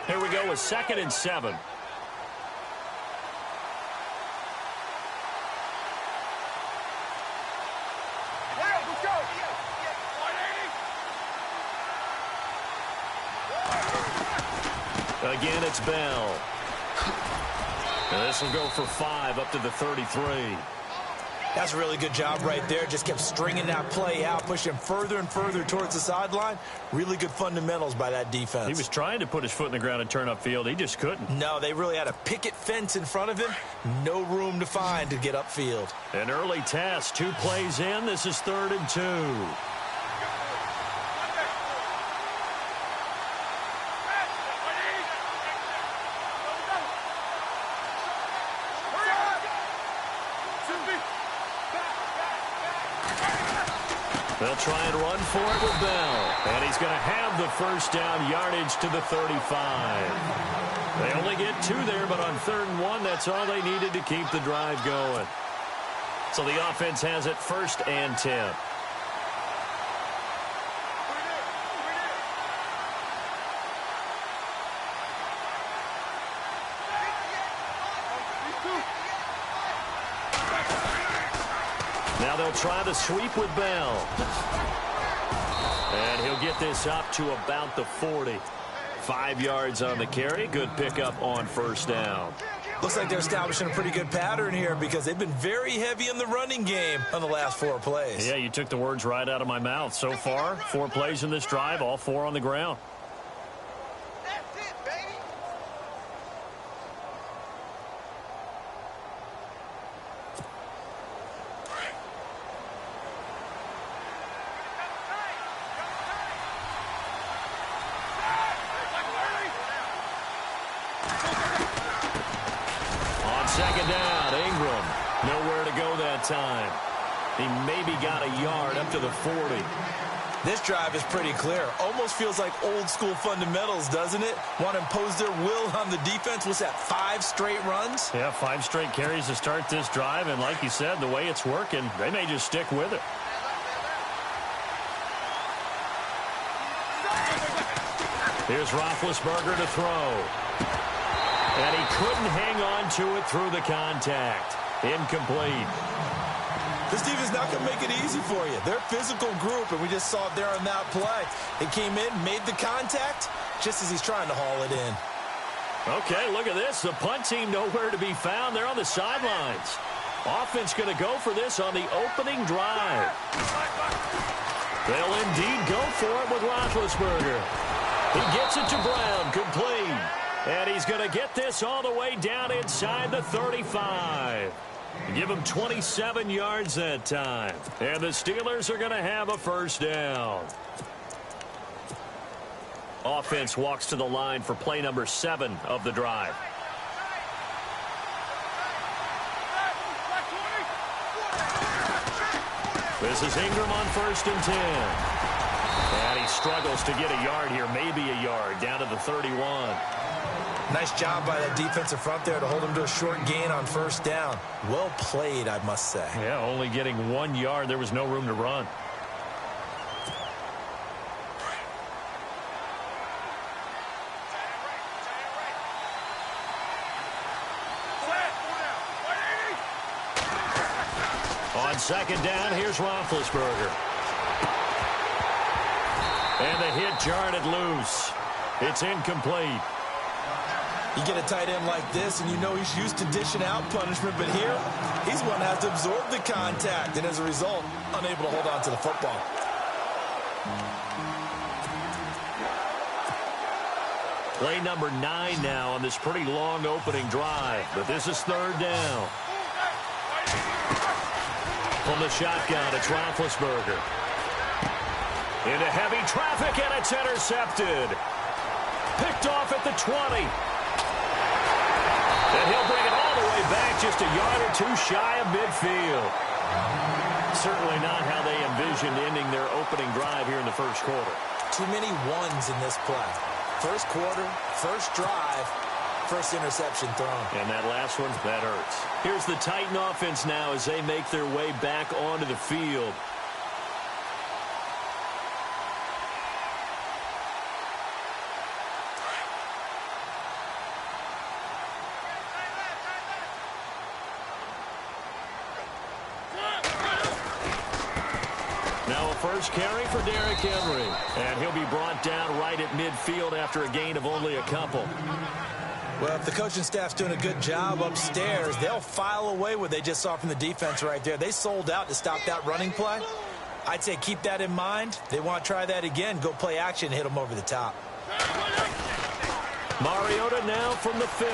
Here we go with 2nd and 7. Again, it's Bell. And this will go for 5 up to the 33. That's a really good job right there. Just kept stringing that play out, pushing further and further towards the sideline. Really good fundamentals by that defense. He was trying to put his foot in the ground and turn upfield. He just couldn't. No, they really had a picket fence in front of him. No room to find to get upfield. An early test. 2 plays in. This is 3rd and 2. They'll try and run for it with Bell. And he's going to have the first down, yardage to the 35. They only get 2 there, but on 3rd and 1, that's all they needed to keep the drive going. So the offense has it 1st and 10. Now they'll try the sweep with Bell. And he'll get this up to about the 40. 5 yards on the carry. Good pickup on 1st down. Looks like they're establishing a pretty good pattern here because they've been very heavy in the running game on the last 4 plays. Yeah, you took the words right out of my mouth. So far, 4 plays in this drive, all 4 on the ground. Time. He maybe got a yard up to the 40. This drive is pretty clear. Almost feels like old school fundamentals, doesn't it? Want to impose their will on the defense. What's that, 5 straight runs? Yeah, 5 straight carries to start this drive. And like you said, the way it's working, they may just stick with it. Here's Roethlisberger to throw. And he couldn't hang on to it through the contact. Incomplete. This defense is not going to make it easy for you. They're a physical group, and we just saw it there on that play. They came in, made the contact, just as he's trying to haul it in. Okay, look at this. The punt team nowhere to be found. They're on the sidelines. Offense going to go for this on the opening drive. They'll indeed go for it with Roethlisberger. He gets it to Brown, complete. And he's going to get this all the way down inside the 35. Give him 27 yards that time. And the Steelers are going to have a 1st down. Offense walks to the line for play number 7 of the drive. This is Ingram on 1st and 10. And he struggles to get a yard here, maybe a yard, down to the 31. Nice job by that defensive front there to hold him to a short gain on 1st down. Well played, I must say. Yeah, only getting 1 yard. There was no room to run. On 2nd down, here's Roethlisberger. And the hit jarred it loose. It's incomplete. You get a tight end like this, and you know he's used to dishing out punishment, but here, he's one that has to absorb the contact, and as a result, unable to hold on to the football. Play number 9 now on this pretty long opening drive, but this is 3rd down. From the shotgun, it's Roethlisberger. Into heavy traffic, and it's intercepted. Picked off at the 20. And he'll bring it all the way back, just a yard or 2 shy of midfield. Certainly not how they envisioned ending their opening drive here in the 1st quarter. Too many ones in this play. 1st quarter, 1st drive, 1st interception thrown. And that last one, that hurts. Here's the Titan offense now as they make their way back onto the field. First carry for Derrick Henry. And he'll be brought down right at midfield after a gain of only a couple. Well, if the coaching staff's doing a good job upstairs, they'll file away what they just saw from the defense right there. They sold out to stop that running play. I'd say keep that in mind. They want to try that again. Go play action, hit them over the top. Mariota now from the 50.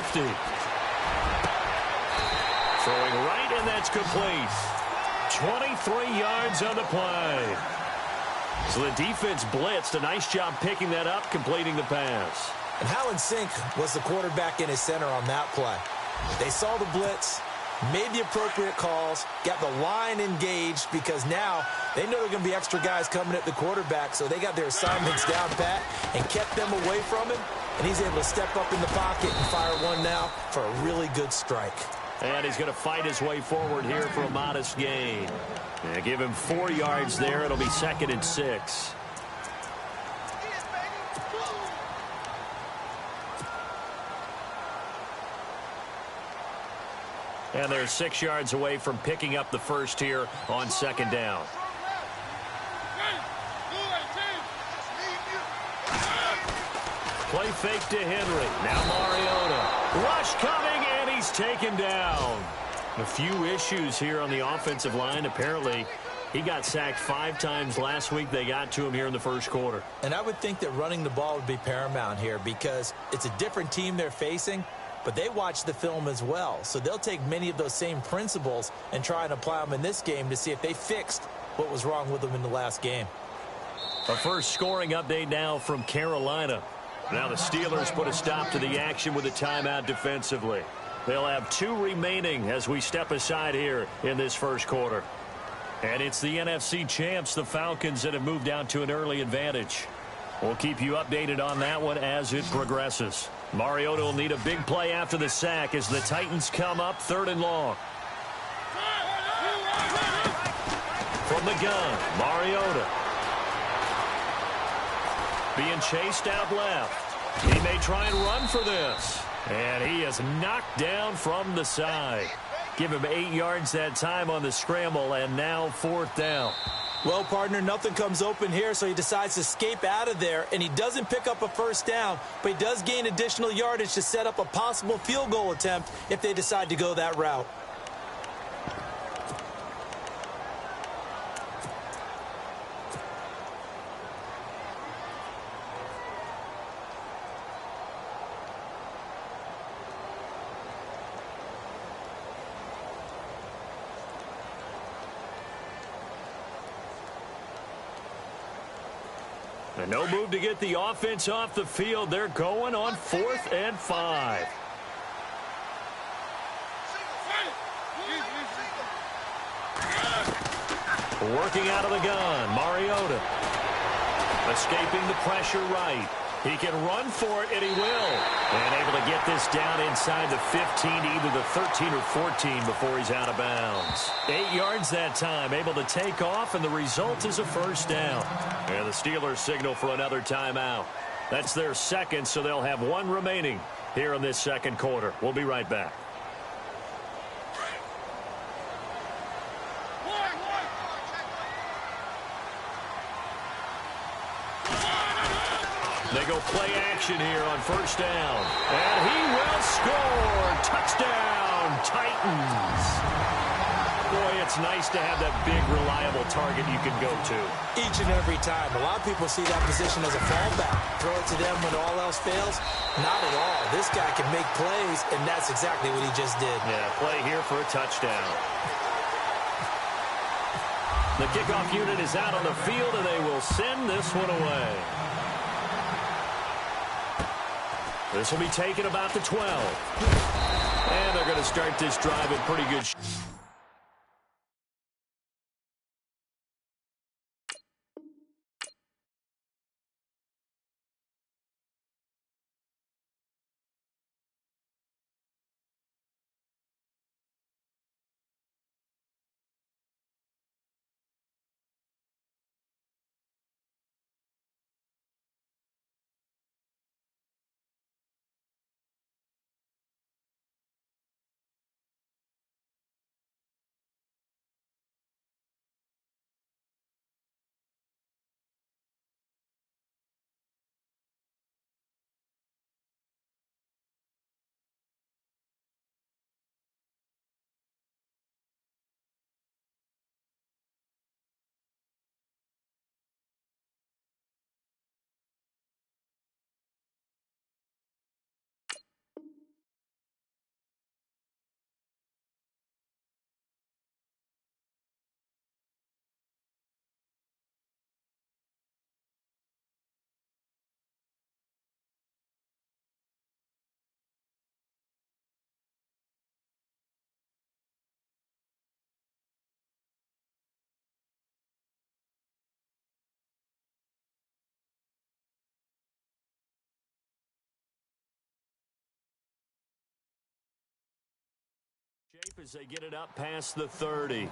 Throwing right, and that's complete. 23 yards on the play. So the defense blitzed. A nice job picking that up, completing the pass. And how in sync was the quarterback in his center on that play? They saw the blitz, made the appropriate calls, got the line engaged because now they know there are going to be extra guys coming at the quarterback, so they got their assignments down pat and kept them away from him, and he's able to step up in the pocket and fire one now for a really good strike. And he's going to fight his way forward here for a modest gain. And give him 4 yards there. It'll be 2nd and 6. And they're 6 yards away from picking up the first here on 2nd down. Play fake to Henry. Now Mariota. Rush coming, and he's taken down. A few issues here on the offensive line. Apparently, he got sacked 5 times last week. They got to him here in the first quarter. And I would think that running the ball would be paramount here because it's a different team they're facing, but they watch the film as well. So they'll take many of those same principles and try and apply them in this game to see if they fixed what was wrong with them in the last game. A first scoring update now from Carolina. Now the Steelers put a stop to the action with a timeout defensively. They'll have 2 remaining as we step aside here in this first quarter. And it's the NFC champs, the Falcons, that have moved out to an early advantage. We'll keep you updated on that one as it progresses. Mariota will need a big play after the sack as the Titans come up 3rd and long. From the gun, Mariota. Being chased out left. He may try and run for this. And he is knocked down from the side. Give him 8 yards that time on the scramble, and now 4th down. Well, partner, nothing comes open here, so he decides to escape out of there, and he doesn't pick up a first down, but he does gain additional yardage to set up a possible field goal attempt if they decide to go that route. And no move to get the offense off the field. They're going on 4th and 5. Working out of the gun, Mariota. Escaping the pressure right. He can run for it, and he will. And able to get this down inside the 15, either the 13 or 14 before he's out of bounds. 8 yards that time, able to take off, and the result is a first down. And the Steelers signal for another timeout. That's their 2nd, so they'll have 1 remaining here in this 2nd quarter. We'll be right back. They go play action here on 1st down. And he will score. Touchdown, Titans. Boy, it's nice to have that big, reliable target you can go to. Each and every time. A lot of people see that position as a fallback. Throw it to them when all else fails. Not at all. This guy can make plays, and that's exactly what he just did. Yeah, play here for a touchdown. The kickoff unit is out on the field, and they will send this one away. This will be taken about the 12. And they're going to start this drive in pretty good shape. as they get it up past the 30.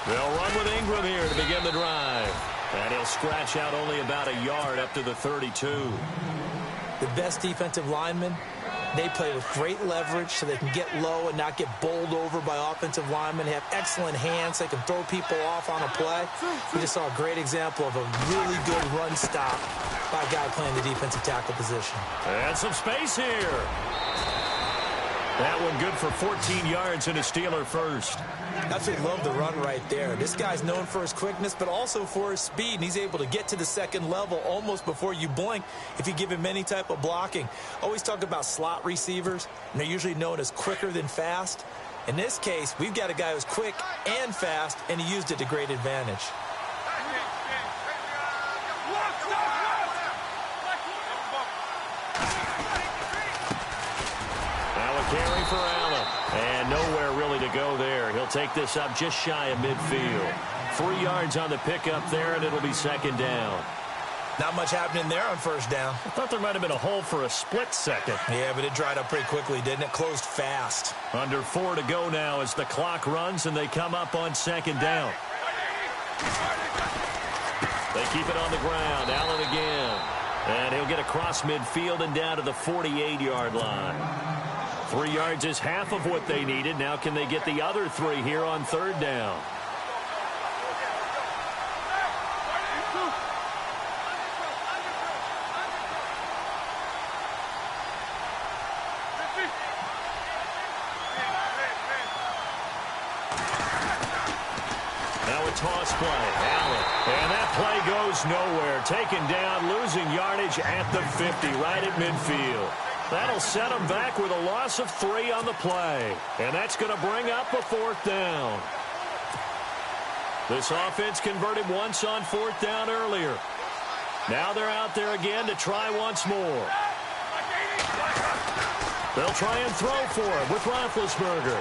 They'll run with Ingram here to begin the drive. And he'll scratch out only about a yard up to the 32. The best defensive linemen, they play with great leverage so they can get low and not get bowled over by offensive linemen. They have excellent hands. They can throw people off on a play. We just saw a great example of a really good run stop by a guy playing the defensive tackle position. And some space here. That one good for 14 yards and a Steeler first. Absolutely love the run right there. This guy's known for his quickness, but also for his speed. And he's able to get to the second level almost before you blink if you give him any type of blocking. Always talk about slot receivers, and they're usually known as quicker than fast. In this case, we've got a guy who's quick and fast, and he used it to great advantage. Carry for Allen. And nowhere really to go there. He'll take this up just shy of midfield. 3 yards on the pickup there, and it'll be second down. Not much happening there on first down. I thought there might have been a hole for a split second. Yeah, but it dried up pretty quickly, didn't it? Closed fast. Under 4 to go now as the clock runs, and they come up on second down. They keep it on the ground. Allen again. And he'll get across midfield and down to the 48-yard line. 3 yards is half of what they needed. Now can they get the other 3 here on third down? Now a toss play. Allen. And that play goes nowhere. Taken down, losing yardage at the 50, right at midfield. That'll set them back with a loss of 3 on the play. And that's going to bring up a 4th down. This offense converted once on 4th down earlier. Now they're out there again to try once more. They'll try and throw for him with Roethlisberger.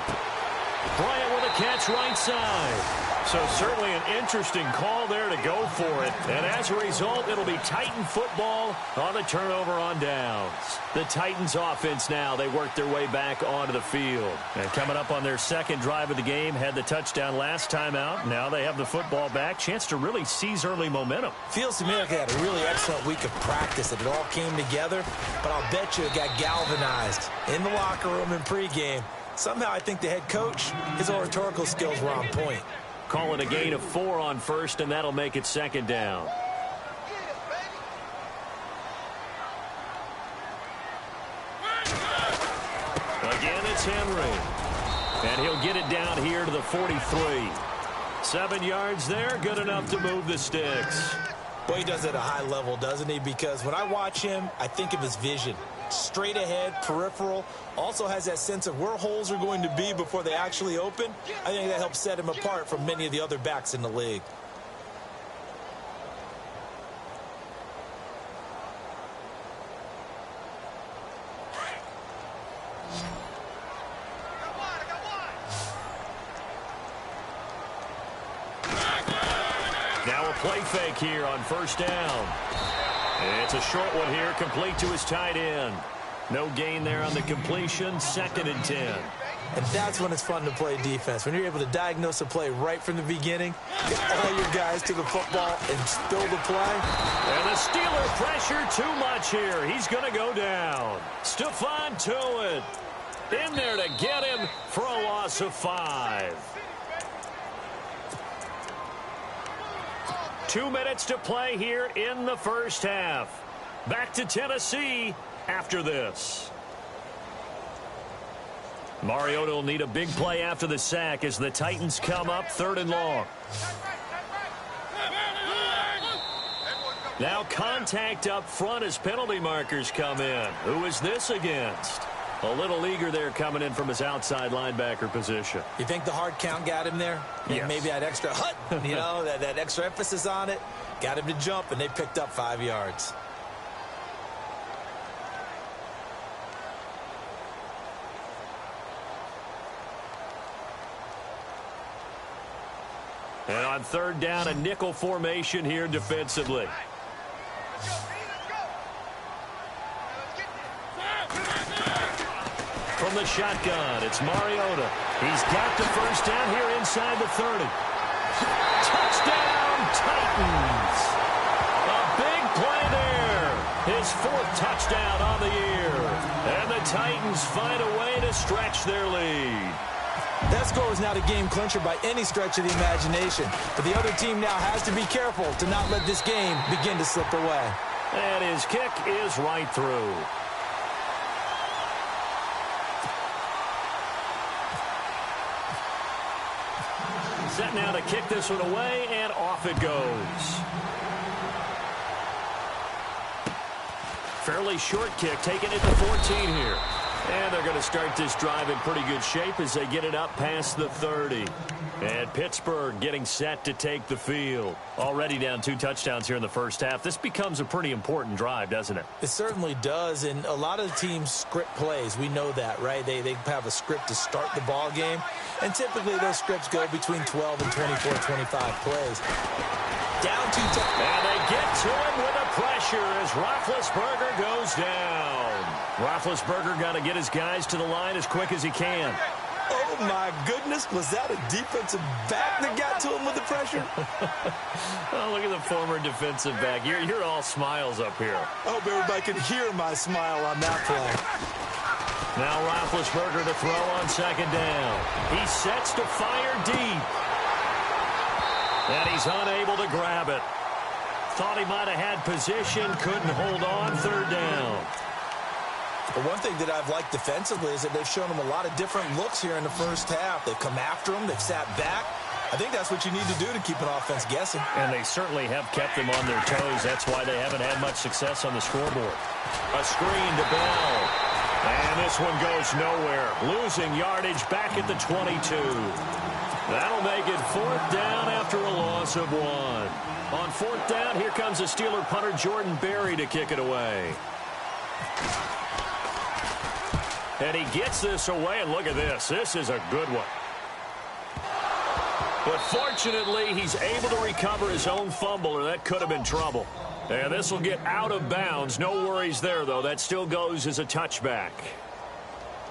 Bryant with a catch right side. So certainly an interesting call there to go for it. And as a result, it'll be Titan football on the turnover on downs. The Titans offense now, they work their way back onto the field. And coming up on their second drive of the game, had the touchdown last time out. Now they have the football back. Chance to really seize early momentum. Feels to me like they had a really excellent week of practice. It all came together. But I'll bet you it got galvanized in the locker room in pregame. Somehow I think the head coach, his oratorical skills were on point. Call it a gain of 4 on first, and that'll make it second down. Again, it's Henry. And he'll get it down here to the 43. 7 yards there, good enough to move the sticks. Boy, he does it at a high level, doesn't he? Because when I watch him, I think of his vision. Straight ahead, peripheral, also has that sense of where holes are going to be before they actually open. I think that helps set him apart from many of the other backs in the league. Now a play fake here on first down. It's a short one here, complete to his tight end. No gain there on the completion, 2nd and 10. And that's when it's fun to play defense. When you're able to diagnose a play right from the beginning, get all your guys to the football and spill the play. And the Steeler pressure too much here. He's going to go down. Stephon Tuitt in there to get him for a loss of 5. 2 minutes to play here in the first half. Back to Tennessee after this. Mariota will need a big play after the sack as the Titans come up 3rd and long. Now contact up front as penalty markers come in. Who is this against? A little eager there coming in from his outside linebacker position. You think the hard count got him there? Yes. Maybe that extra hut, you know, that extra emphasis on it. Got him to jump, and they picked up 5 yards. And on third down, a nickel formation here defensively. From the shotgun, it's Mariota. He's got the first down here inside the 30. Touchdown, Titans. A big play there. His 4th touchdown on the year. And the Titans find a way to stretch their lead. That score is not a game clincher by any stretch of the imagination. But the other team now has to be careful to not let this game begin to slip away. And his kick is right through. Set now to kick this one away, and off it goes. Fairly short kick, taking it to 14 here. And they're going to start this drive in pretty good shape as they get it up past the 30. And Pittsburgh getting set to take the field. Already down 2 touchdowns here in the first half. This becomes a pretty important drive, doesn't it? It certainly does, and a lot of the teams script plays. We know that, right? They have a script to start the ball game, and typically those scripts go between 12 and 24, 25 plays. Down 2 touchdowns. And they get to him with a pressure as Roethlisberger goes down. Roethlisberger got to get his guys to the line as quick as he can. Oh, my goodness. Was that a defensive back that got to him with the pressure? Oh, look at the former defensive back. You're all smiles up here. I hope everybody could hear my smile on that play. Now Roethlisberger to throw on second down. He sets to fire deep. And he's unable to grab it. Thought he might have had position, couldn't hold on, third down. But one thing that I've liked defensively is that they've shown him a lot of different looks here in the first half. They've come after him. They've sat back. I think that's what you need to do to keep an offense guessing. And they certainly have kept them on their toes. That's why they haven't had much success on the scoreboard. A screen to Bell. And this one goes nowhere. Losing yardage back at the 22. That'll make it 4th down after a loss of 1. On 4th down, here comes the Steeler punter Jordan Berry to kick it away. And he gets this away, and look at this. This is a good one. But fortunately, he's able to recover his own fumble, or that could have been trouble. And this will get out of bounds. No worries there, though. That still goes as a touchback.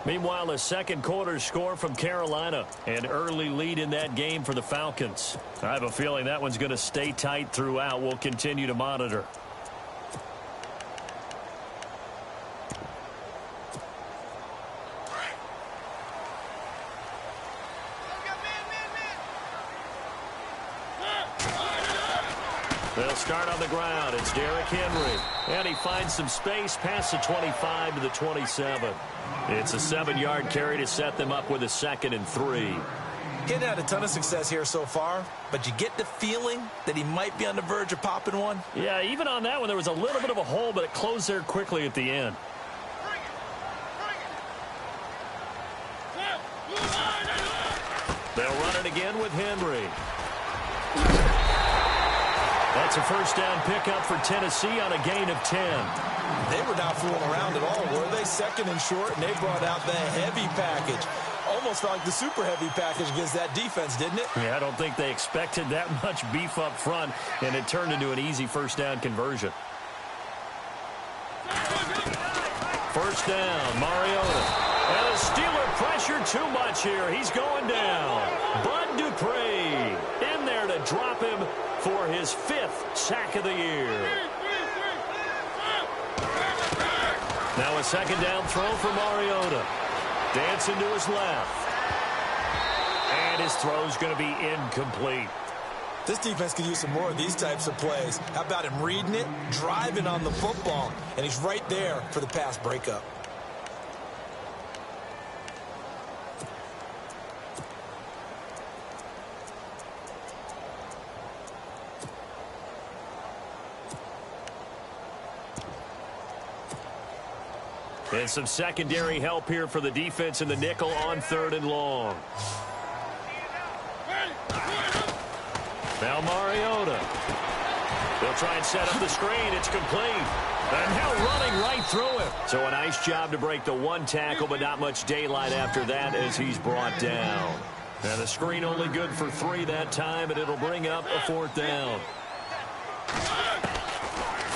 Meanwhile, a second quarter score from Carolina. An early lead in that game for the Falcons. I have a feeling that one's going to stay tight throughout. We'll continue to monitor. They'll start on the ground. It's Derrick Henry. And he finds some space past the 25 to the 27. It's a 7-yard carry to set them up with a 2nd and 3. He hadn't had a ton of success here so far, but you get the feeling that he might be on the verge of popping one. Yeah, even on that one, there was a little bit of a hole, but it closed there quickly at the end. They'll run it again with Henry. That's a first down pickup for Tennessee on a gain of 10. They were not fooling around at all, were they? 2nd and short, and they brought out the heavy package. Almost felt like the super heavy package against that defense, didn't it? Yeah, I don't think they expected that much beef up front, and it turned into an easy first down conversion. First down, Mariota. And the Steeler pressure too much here. He's going down. Bud Dupree in there to drop him for his 5th sack of the year. Now a second down throw for Mariota. Dancing to his left. And his throw's going to be incomplete. This defense could use some more of these types of plays. How about him reading it, driving on the football, and he's right there for the pass breakup. And some secondary help here for the defense in the nickel on 3rd and long. Now Mariota. They'll try and set up the screen. It's complete. And now running right through him. So a nice job to break the 1 tackle, but not much daylight after that as he's brought down. And the screen only good for 3 that time, and it'll bring up a 4th down.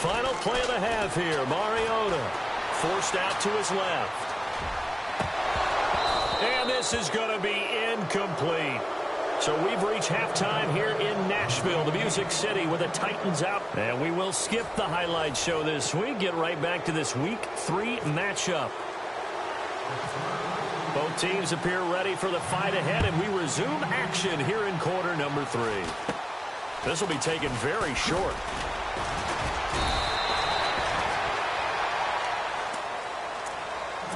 Final play of the half here. Mariota forced out to his left. And this is going to be incomplete. So we've reached halftime here in Nashville, the Music City, with the Titans out. And we will skip the highlight show this week. Get right back to this Week 3 matchup. Both teams appear ready for the fight ahead, and we resume action here in quarter number 3. This will be taken very short.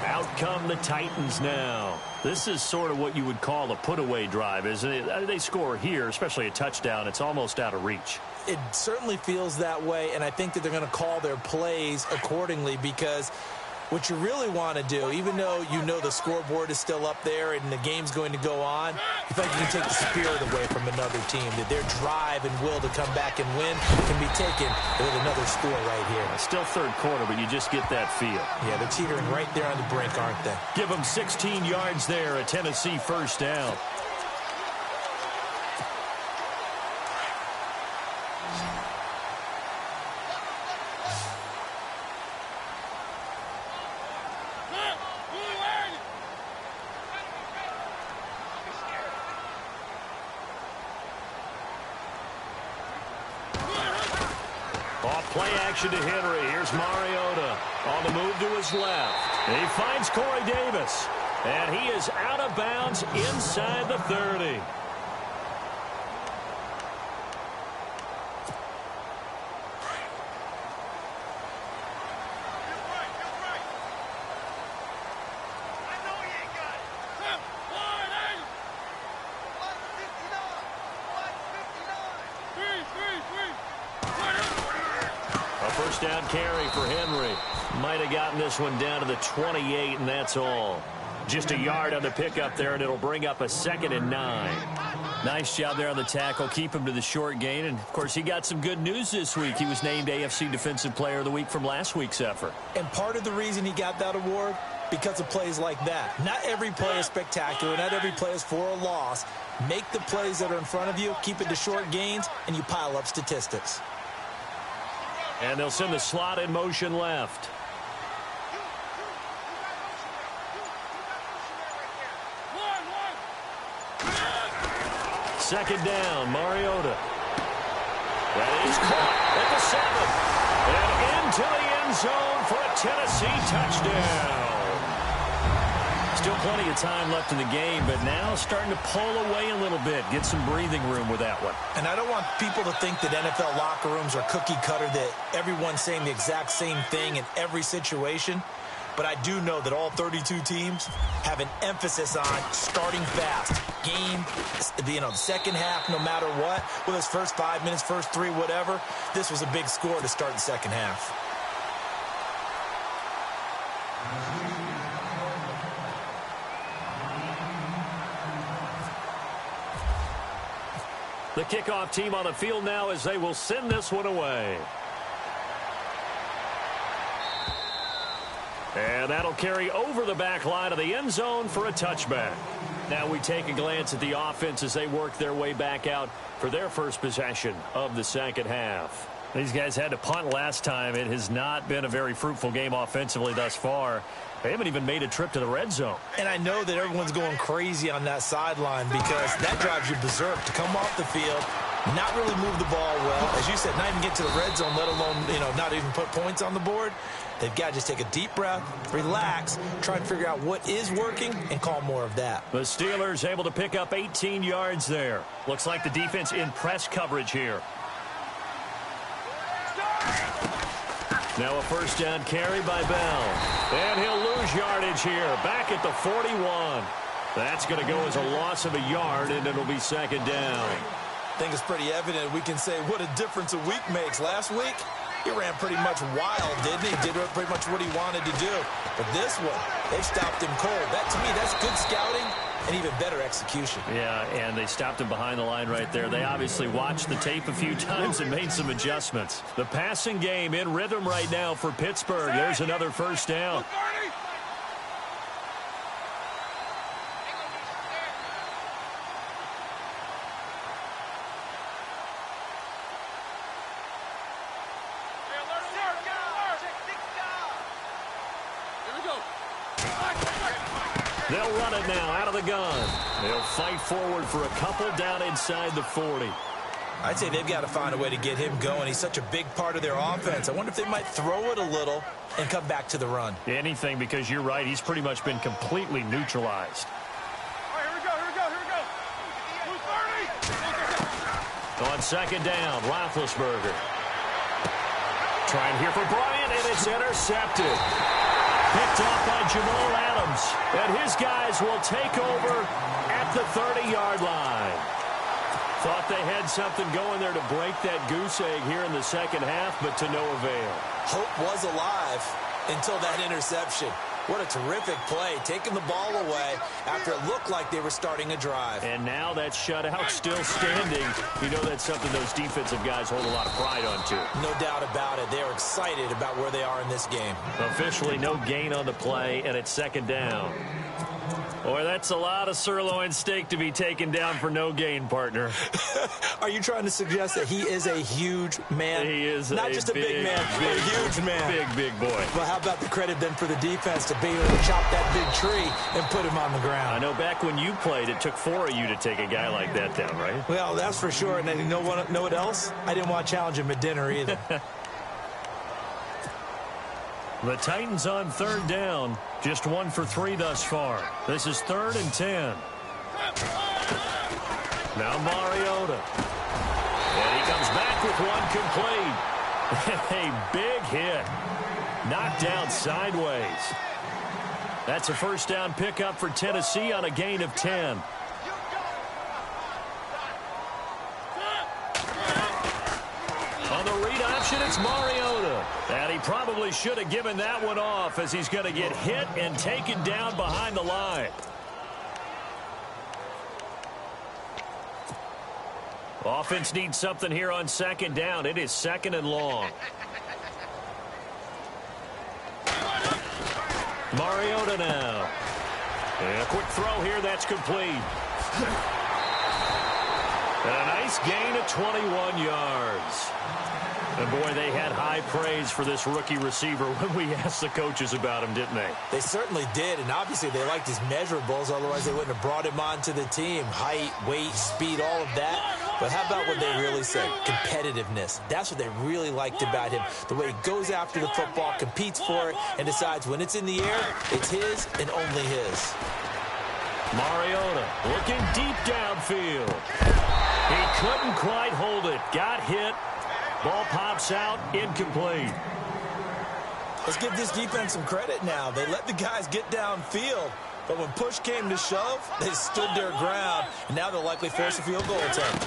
Out come the Titans now. This is sort of what you would call a put-away drive, isn't it? They score here, especially a touchdown. It's almost out of reach. It certainly feels that way, and I think that they're going to call their plays accordingly, because what you really want to do, even though you know the scoreboard is still up there and the game's going to go on, you think you can take the spirit away from another team, that their drive and will to come back and win can be taken with another score right here. Still third quarter, but you just get that feel. Yeah, they're teetering right there on the brink, aren't they? Give them 16 yards there, a Tennessee first down. Play action to Henry. Here's Mariota on the move to his left. He finds Corey Davis, and he is out of bounds inside the 30. First down carry for Henry. Might have gotten this one down to the 28, and that's all. Just a yard on the pickup there, and it'll bring up a 2nd and 9. Nice job there on the tackle. Keep him to the short gain. And, of course, he got some good news this week. He was named AFC Defensive Player of the Week from last week's effort. And part of the reason he got that award, because of plays like that. Not every play is spectacular. Not every play is for a loss. Make the plays that are in front of you, keep it to short gains, and you pile up statistics. And they'll send the slot in motion left. Second down, Mariota. That is caught at the 7. And into the end zone for a Tennessee touchdown. Still plenty of time left in the game, but now starting to pull away a little bit. Get some breathing room with that one. And I don't want people to think that NFL locker rooms are cookie cutter, that everyone's saying the exact same thing in every situation. But I do know that all 32 teams have an emphasis on starting fast. Game, the second half, no matter what. Whether it's first 5 minutes, first 3, whatever. This was a big score to start the second half. The kickoff team on the field now as they will send this one away. And that'll carry over the back line of the end zone for a touchback. Now we take a glance at the offense as they work their way back out for their first possession of the second half. These guys had to punt last time. It has not been a very fruitful game offensively thus far. They haven't even made a trip to the red zone. And I know that everyone's going crazy on that sideline because that drives you berserk to come off the field, not really move the ball well. As you said, not even get to the red zone, let alone, not even put points on the board. They've got to just take a deep breath, relax, try and figure out what is working, and call more of that. The Steelers able to pick up 18 yards there. Looks like the defense in press coverage here. Now a first down carry by Bell. And he'll lose yardage here. Back at the 41. That's going to go as a loss of a yard, and it'll be second down. I think it's pretty evident. We can say what a difference a week makes. Last week, he ran pretty much wild, didn't he? Did pretty much what he wanted to do. But this one, they stopped him cold. That, to me, that's good scouting and even better execution. Yeah, and they stopped him behind the line right there. They obviously watched the tape a few times and made some adjustments. The passing game in rhythm right now for Pittsburgh. There's another first down. They'll run it now out of the gun. They'll fight forward for a couple down inside the 40. I'd say they've got to find a way to get him going. He's such a big part of their offense. I wonder if they might throw it a little and come back to the run. Anything, because you're right. He's pretty much been completely neutralized. All right, here we go. On second down, Roethlisberger. Trying here for Bryant, and it's intercepted. Picked off by Jamal Adams. And his guys will take over at the 30-yard line. Thought they had something going there to break that goose egg here in the second half, but to no avail. Hope was alive until that interception. What a terrific play, taking the ball away after it looked like they were starting a drive. And now that shutout still standing. You know that's something those defensive guys hold a lot of pride on, too. No doubt about it. They're excited about where they are in this game. Officially no gain on the play, and it's second down. Boy, that's a lot of sirloin steak to be taken down for no gain, partner. Are you trying to suggest that he is a huge man? He is not just a big man, but a huge man. Big boy. Well, how about the credit then for the defense to be able to chop that big tree and put him on the ground? I know back when you played, it took 4 of you to take a guy like that down, right? Well, that's for sure. And then you know what else? I didn't want to challenge him at dinner either. The Titans on third down. Just 1 for 3 thus far. This is 3rd and 10. Now Mariota. And he comes back with one complete. A big hit. Knocked down sideways. That's a first down pickup for Tennessee on a gain of 10. On the read option, it's Mariota. And he probably should have given that one off as he's going to get hit and taken down behind the line. Offense needs something here on second down. It is 2nd and long. Mariota now. And a quick throw here, that's complete. And a nice gain of 21 yards. And, boy, they had high praise for this rookie receiver when we asked the coaches about him, didn't they? They certainly did, and obviously they liked his measurables. Otherwise, they wouldn't have brought him onto the team. Height, weight, speed, all of that. But how about what they really said? Competitiveness. That's what they really liked about him. The way he goes after the football, competes for it, and decides when it's in the air, it's his and only his. Mariota looking deep downfield. He couldn't quite hold it. Got hit. Ball pops out, incomplete. Let's give this defense some credit now. They let the guys get downfield, but when push came to shove, they stood their ground, and now they'll likely force a field goal attempt.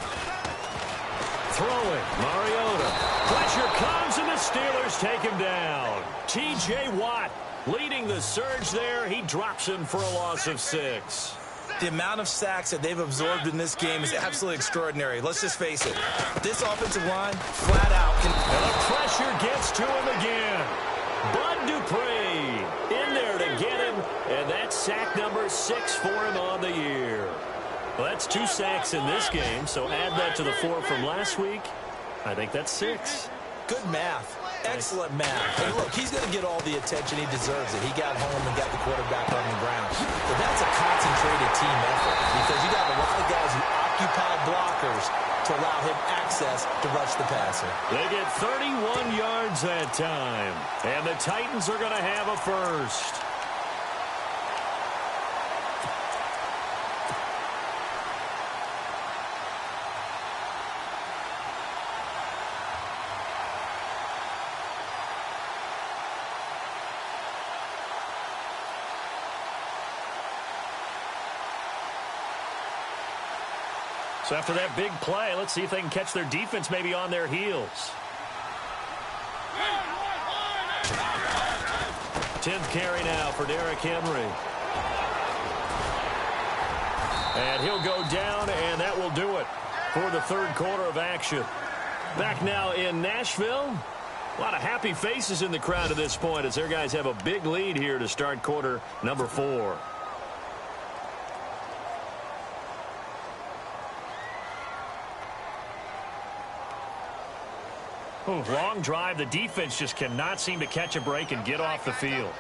Throwing, Mariota. Pressure comes, and the Steelers take him down. T.J. Watt leading the surge there. He drops him for a loss of 6. The amount of sacks that they've absorbed in this game is absolutely extraordinary. Let's just face it. This offensive line, flat out. And the pressure gets to him again. Bud Dupree in there to get him. And that's sack number 6 for him on the year. Well, that's 2 sacks in this game. So add that to the 4 from last week. I think that's 6. Good math. Excellent math. And look, he's going to get all the attention he deserves it. He got home and got the quarterback on the ground. But that's a concentrated team effort because you got a lot of guys who occupy blockers to allow him access to rush the passer. They get 31 yards that time. And the Titans are going to have a first. So after that big play, let's see if they can catch their defense maybe on their heels. 10th carry now for Derrick Henry. And he'll go down, and that will do it for the 3rd quarter of action. Back now in Nashville. A lot of happy faces in the crowd at this point as their guys have a big lead here to start quarter number 4. Long drive. The defense just cannot seem to catch a break and get off the field.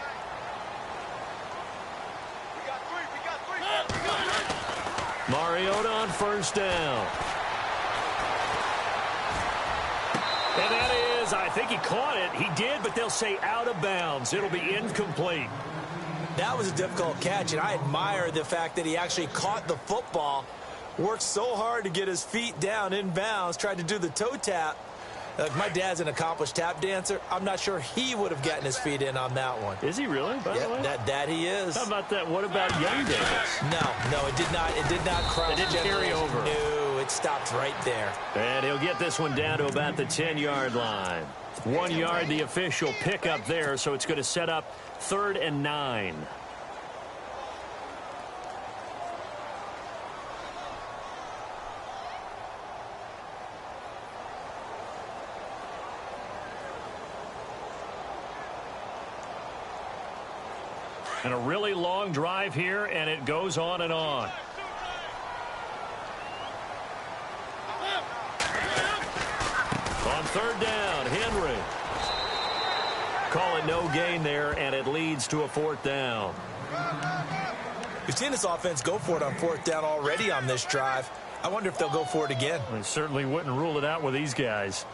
Mariota on first down. And that is, I think he caught it. He did, but they'll say out of bounds. It'll be incomplete. That was a difficult catch, and I admire the fact that he actually caught the football, worked so hard to get his feet down in bounds, tried to do the toe tap. Like, my dad's an accomplished tap dancer. I'm not sure he would have gotten his feet in on that one. Is he really, by the way? That he is. How about that? What about Young Davis? No, it did not. It did not cross. It didn't carry over. No, it stopped right there. And he'll get this one down to about the 10-yard line. 1 yard, the official pickup there, so it's going to set up 3rd and 9. And a really long drive here, and it goes on and on. On 3rd down, Henry. Call it no gain there, and it leads to a 4th down. We've seen this offense go for it on 4th down already on this drive. I wonder if they'll go for it again. I certainly wouldn't rule it out with these guys.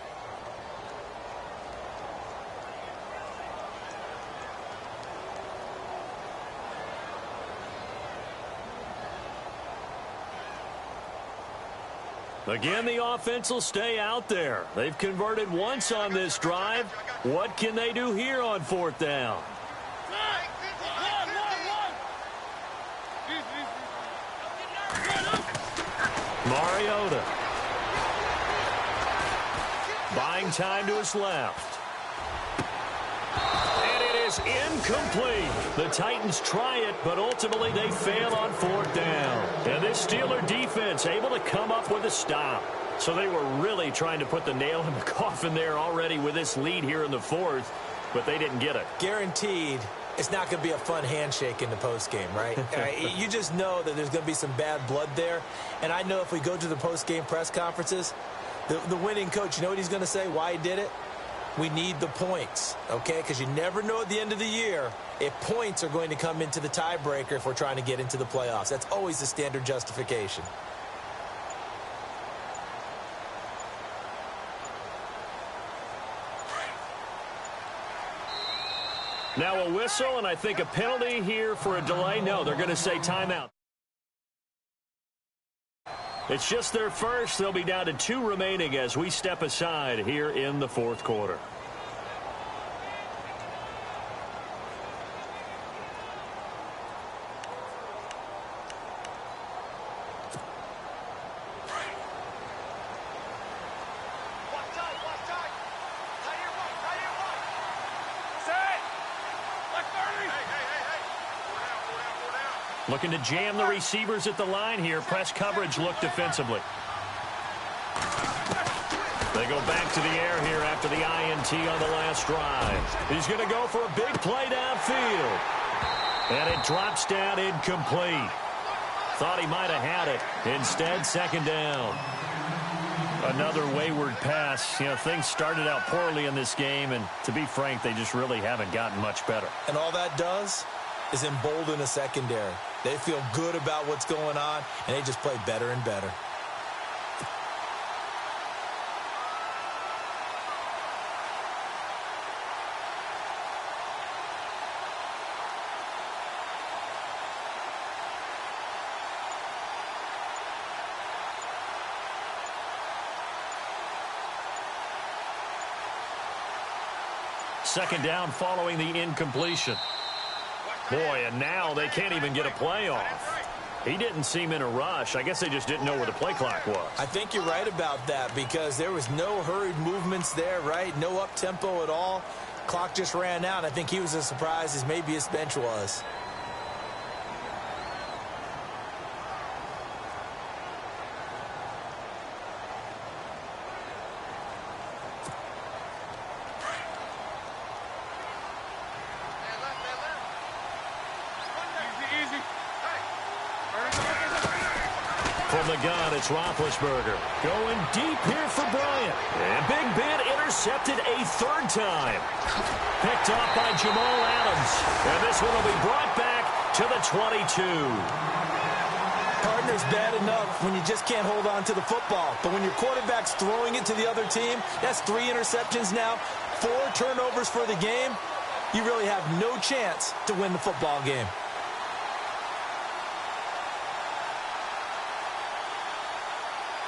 Again, the offense will stay out there. They've converted once on this drive. What can they do here on 4th down? Mariota. Buying time to his left. And it is incomplete. The Titans try it, but ultimately they fail on 4th down. And this Steeler defense able to come up with a stop. So they were really trying to put the nail in the coffin there already with this lead here in the 4th, but they didn't get it. Guaranteed it's not going to be a fun handshake in the postgame, right? You just know that there's going to be some bad blood there. And I know if we go to the postgame press conferences, the winning coach, you know what he's going to say, why he did it? We need the points, okay? Because you never know at the end of the year if points are going to come into the tiebreaker if we're trying to get into the playoffs. That's always the standard justification. Now a whistle, and I think a penalty here for a delay. No, they're going to say timeout. It's just their first. They'll be down to 2 remaining as we step aside here in the 4th quarter. Looking to jam the receivers at the line here. Press coverage look defensively. They go back to the air here after the INT on the last drive. He's going to go for a big play downfield. And it drops down incomplete. Thought he might have had it. Instead, 2nd down. Another wayward pass. You know, things started out poorly in this game, and to be frank, they just really haven't gotten much better. And all that does is embolden a secondary. They feel good about what's going on, and they just play better and better. Second down following the incompletion. Boy, and now they can't even get a play off. He didn't seem in a rush. I guess they just didn't know where the play clock was. I think you're right about that because there was no hurried movements there, right? No up-tempo at all. Clock just ran out. I think he was as surprised as maybe his bench was. From the gun, it's Roethlisberger. Going deep here for Bryant. And Big Ben intercepted a 3rd time. Picked off by Jamal Adams. And this one will be brought back to the 22. Partner's bad enough when you just can't hold on to the football. But when your quarterback's throwing it to the other team, that's 3 interceptions now, 4 turnovers for the game. You really have no chance to win the football game.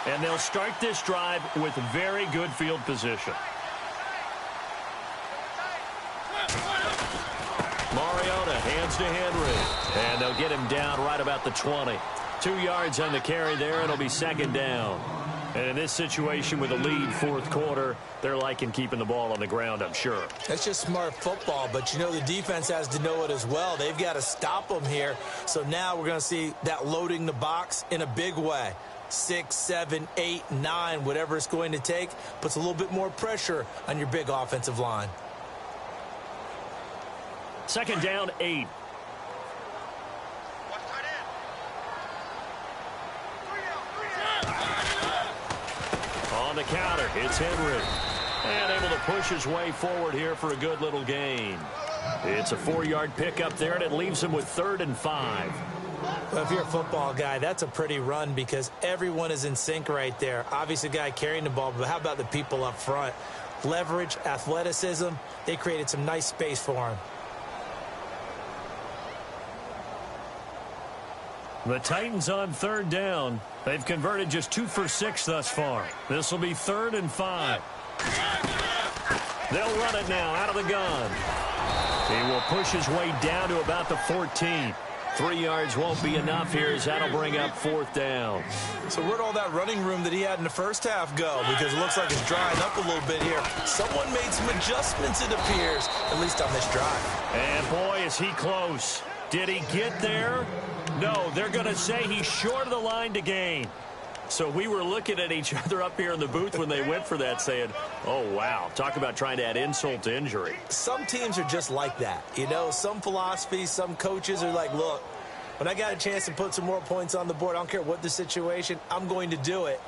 And they'll start this drive with very good field position. Mariota hands to Henry. And they'll get him down right about the 20. 2 yards on the carry there, and it'll be second down. And in this situation with a lead fourth quarter, they're liking keeping the ball on the ground, I'm sure. That's just smart football, but you know the defense has to know it as well. They've got to stop them here. So now we're going to see that loading the box in a big way. 6, 7, 8, 9, whatever it's going to take, puts a little bit more pressure on your big offensive line. Second down, 8. On the counter, it's Henry. And able to push his way forward here for a good little gain. It's a 4-yard pickup there, and it leaves him with 3rd and 5. Well, if you're a football guy, that's a pretty run because everyone is in sync right there. Obviously, the guy carrying the ball, but how about the people up front? Leverage, athleticism, they created some nice space for him. The Titans on 3rd down. They've converted just 2 for 6 thus far. This will be 3rd and 5. They'll run it now out of the gun. He will push his way down to about the 14. 3 yards won't be enough here as that'll bring up 4th down. So where'd all that running room that he had in the first half go? Because it looks like it's drying up a little bit here. Someone made some adjustments, it appears, at least on this drive. And boy, is he close. Did he get there? No, they're going to say he's short of the line to gain. So we were looking at each other up here in the booth when they went for that saying, oh, wow, talk about trying to add insult to injury. Some teams are just like that. You know, some philosophies, some coaches are like, look, when I got a chance to put some more points on the board, I don't care what the situation, I'm going to do it.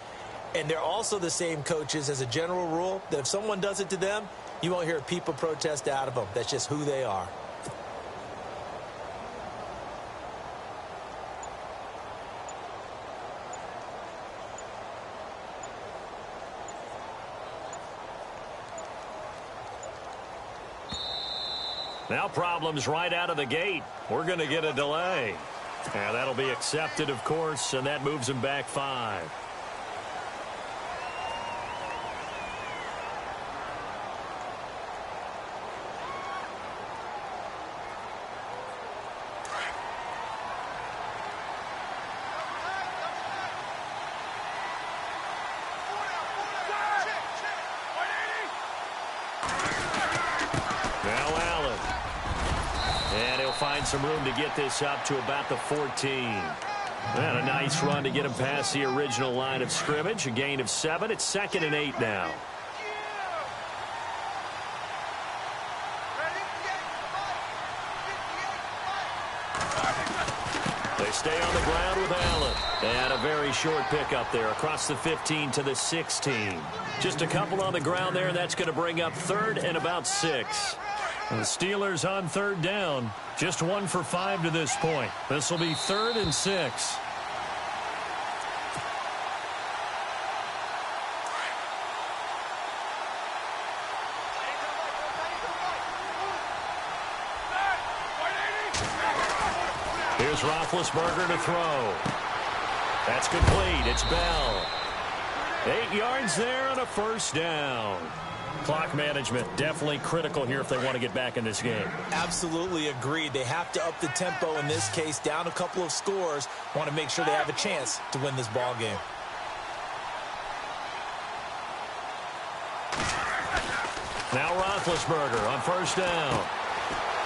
And they're also the same coaches as a general rule that if someone does it to them, you won't hear a people protest out of them. That's just who they are. Now problems right out of the gate. We're going to get a delay. And that'll be accepted, of course, and that moves him back 5. Find some room to get this up to about the 14. And a nice run to get him past the original line of scrimmage. A gain of 7. It's 2nd and 8 now. They stay on the ground with Allen. And a very short pickup there across the 15 to the 16. Just a couple on the ground there, and that's going to bring up 3rd and about 6. The Steelers on 3rd down. Just 1 for 5 to this point. This will be 3rd and 6. Here's Roethlisberger to throw. That's complete. It's Bell. 8 yards there and a 1st down. Clock management definitely critical here if they want to get back in this game. Absolutely agreed. They have to up the tempo in this case, down a couple of scores. Want to make sure they have a chance to win this ball game. Now Roethlisberger on 1st down.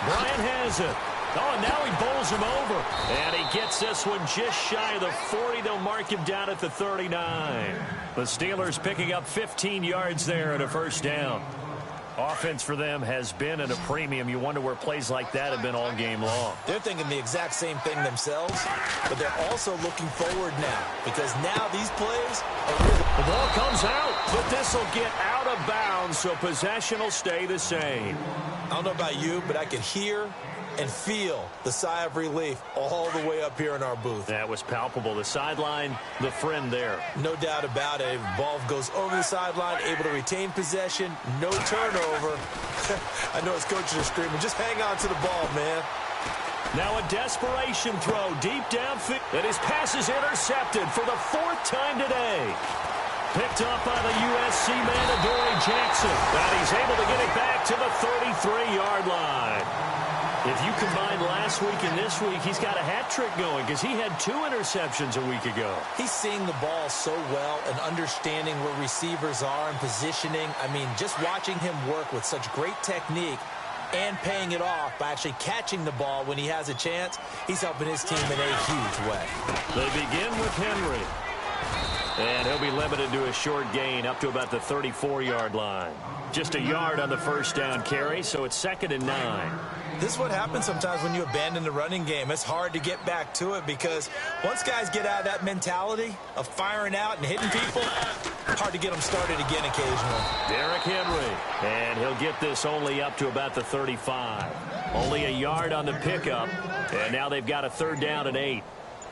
Bryant has it. Oh, and now he bowls him over. And he gets this one just shy of the 40. They'll mark him down at the 39. The Steelers picking up 15 yards there at a 1st down. Offense for them has been at a premium. You wonder where plays like that have been all game long. They're thinking the exact same thing themselves, but they're also looking forward now because now these plays are really... The ball comes out, but this will get out of bounds, so possession will stay the same. I don't know about you, but I can hear and feel the sigh of relief all the way up here in our booth. That was palpable. The sideline, the friend there. No doubt about it. Ball goes over the sideline, able to retain possession, no turnover. I know his coaches are screaming, just hang on to the ball, man. Now a desperation throw deep downfield. And his pass is intercepted for the 4th time today. Picked up by the USC man, Adoree Jackson. And he's able to get it back to the 33-yard line. If you combine last week and this week, he's got a hat trick going because he had 2 interceptions a week ago. He's seeing the ball so well and understanding where receivers are and positioning. I mean, just watching him work with such great technique and paying it off by actually catching the ball when he has a chance, he's helping his team in a huge way. They begin with Henry. And he'll be limited to a short gain up to about the 34-yard line. Just a yard on the first down carry, so it's 2nd and 9. This is what happens sometimes when you abandon the running game. It's hard to get back to it because once guys get out of that mentality of firing out and hitting people, hard to get them started again occasionally. Derrick Henry, and he'll get this only up to about the 35. Only a yard on the pickup, and now they've got a 3rd down and 8.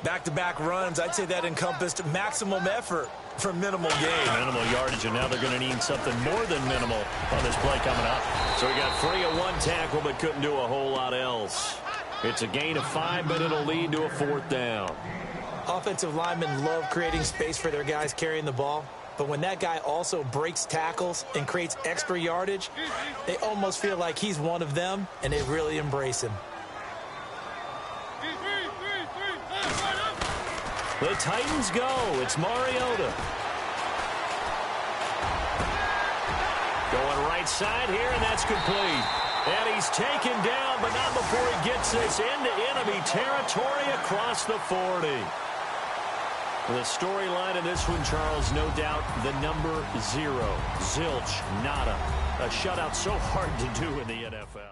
Back-to-back runs, I'd say that encompassed maximum effort for minimal gain. Minimal yardage, and now they're going to need something more than minimal on this play coming up. So he got free of 1 tackle, but couldn't do a whole lot else. It's a gain of 5, but it'll lead to a 4th down. Offensive linemen love creating space for their guys carrying the ball, but when that guy also breaks tackles and creates extra yardage, they almost feel like he's one of them, and they really embrace him. The Titans go. It's Mariota. Going right side here, and that's complete. And he's taken down, but not before he gets this into enemy territory across the 40. The storyline in this one, Charles, no doubt the number 0. Zilch, nada. A shutout so hard to do in the NFL.